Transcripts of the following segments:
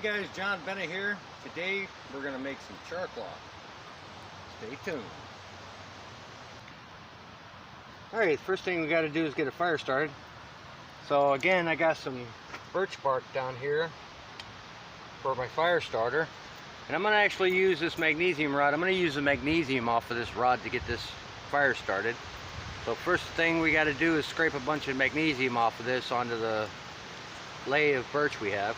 guys, John Bennett here. Today we're going to make some char-cloth. Stay tuned. Alright, first thing we got to do is get a fire started. So again, I got some birch bark down here for my fire starter. And I'm going to actually use this magnesium rod. I'm going to use the magnesium off of this rod to get this fire started. So first thing we got to do is scrape a bunch of magnesium off of this onto the lay of birch we have.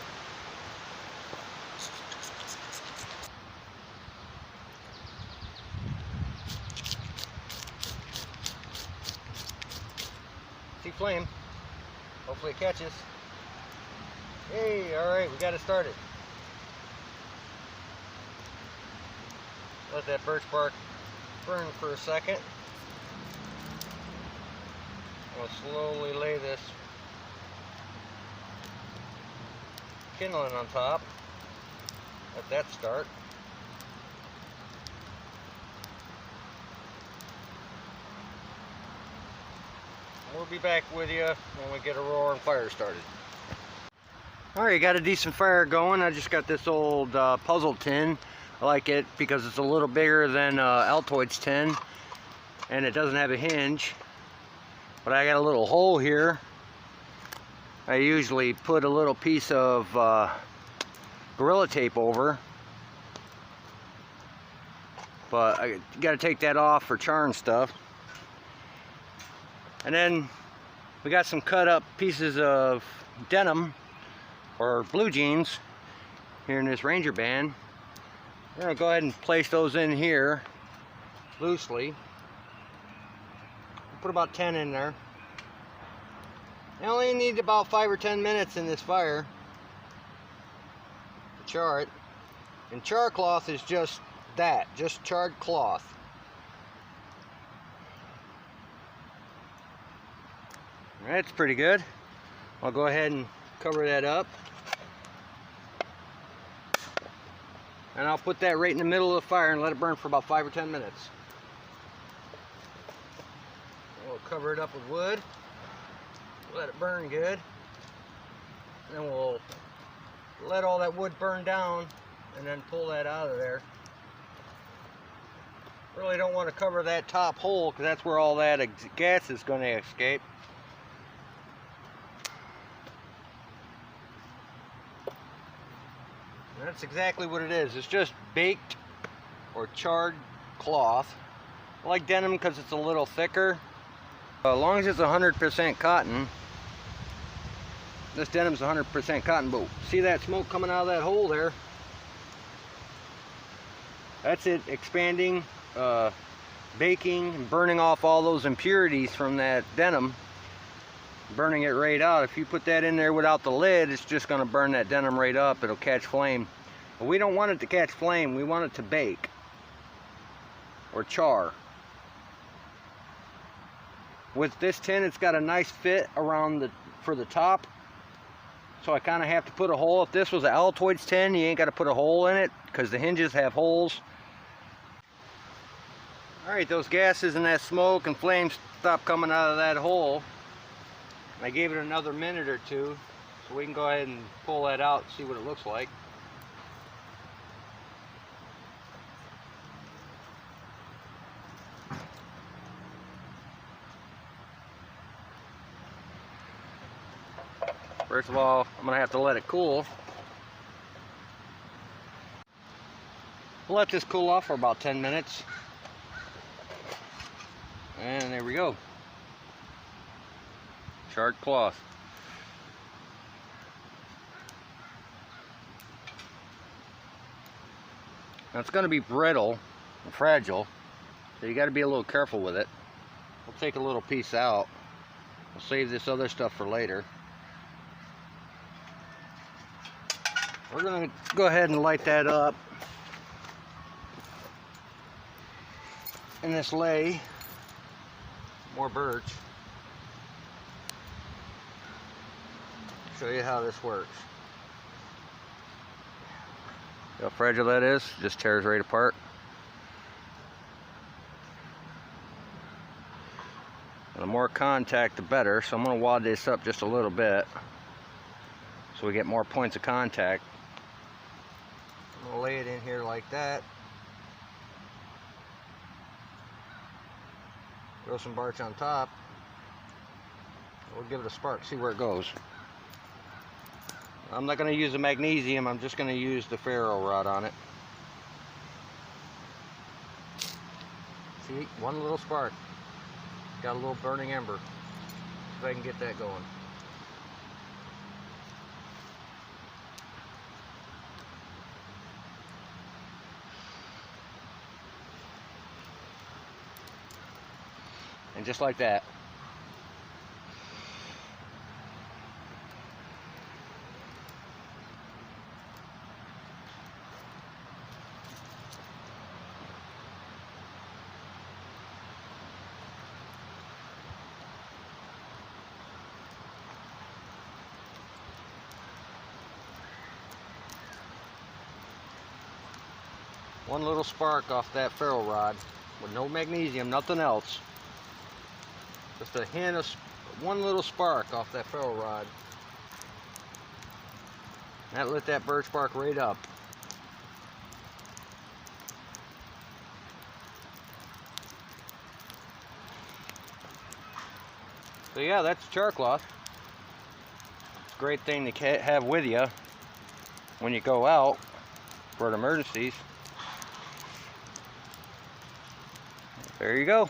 See flame. Hopefully it catches. Hey, alright, we got it started. Let that birch bark burn for a second. We'll slowly lay this kindling on top. Let that start. We'll be back with you when we get a roaring fire started. Alright, got a decent fire going. I just got this old puzzle tin. I like it because it's a little bigger than Altoid's tin and it doesn't have a hinge. But I got a little hole here. I usually put a little piece of Gorilla Tape over, but I got to take that off for charring stuff. And then we got some cut up pieces of denim or blue jeans here in this Ranger band. I'm going to go ahead and place those in here loosely. Put about 10 in there. I only need about 5 or 10 minutes in this fire to char it. And char-cloth is just that, just charred cloth. That's pretty good. I'll go ahead and cover that up. And I'll put that right in the middle of the fire and let it burn for about 5 or 10 minutes. We'll cover it up with wood. Let it burn good. And then we'll let all that wood burn down and then pull that out of there. Really don't want to cover that top hole because that's where all that gas is going to escape. And that's exactly what it is. It's just baked or charred cloth. I like denim because it's a little thicker. As long as it's 100% cotton, this denim's 100% cotton. But see that smoke coming out of that hole there? That's it expanding, baking, and burning off all those impurities from that denim. Burning it right out. If you put that in there without the lid, it's just going to burn that denim right up. It'll catch flame. But we don't want it to catch flame. We want it to bake or char. With this tin, it's got a nice fit around for the top. So I kind of have to put a hole. If this was an Altoid's tin, you ain't got to put a hole in it because the hinges have holes. Alright, those gases and that smoke and flames stopped coming out of that hole. I gave it another minute or two, so we can go ahead and pull that out and see what it looks like. First of all, I'm going to have to let it cool. We'll let this cool off for about 10 minutes. And there we go. Charred cloth. Now it's going to be brittle and fragile, so you got to be a little careful with it. We'll take a little piece out. We'll save this other stuff for later. We're going to go ahead and light that up in this lay. More birch. Show you how this works. See how fragile that is? Just tears right apart. The more contact, the better. So I'm going to wad this up just a little bit so we get more points of contact. I'm going to lay it in here like that. Throw some barch on top. We'll give it a spark, see where it goes. I'm not going to use the magnesium, I'm just going to use the ferro rod on it. See, one little spark. Got a little burning ember. See if I can get that going. And just like that. One little spark off that ferro rod with no magnesium, nothing else. Just a hint of one little spark off that ferro rod. That lit that birch bark right up. So yeah, that's char-cloth. It's a great thing to have with you when you go out for emergencies. There you go.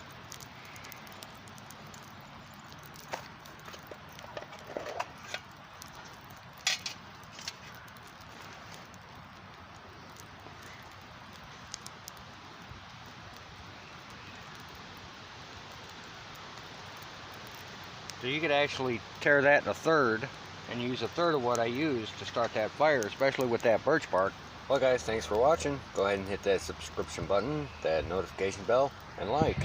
So you could actually tear that in a third and use a third of what I used to start that fire, especially with that birch bark. Well guys, thanks for watching. Go ahead and hit that subscription button, that notification bell, and like.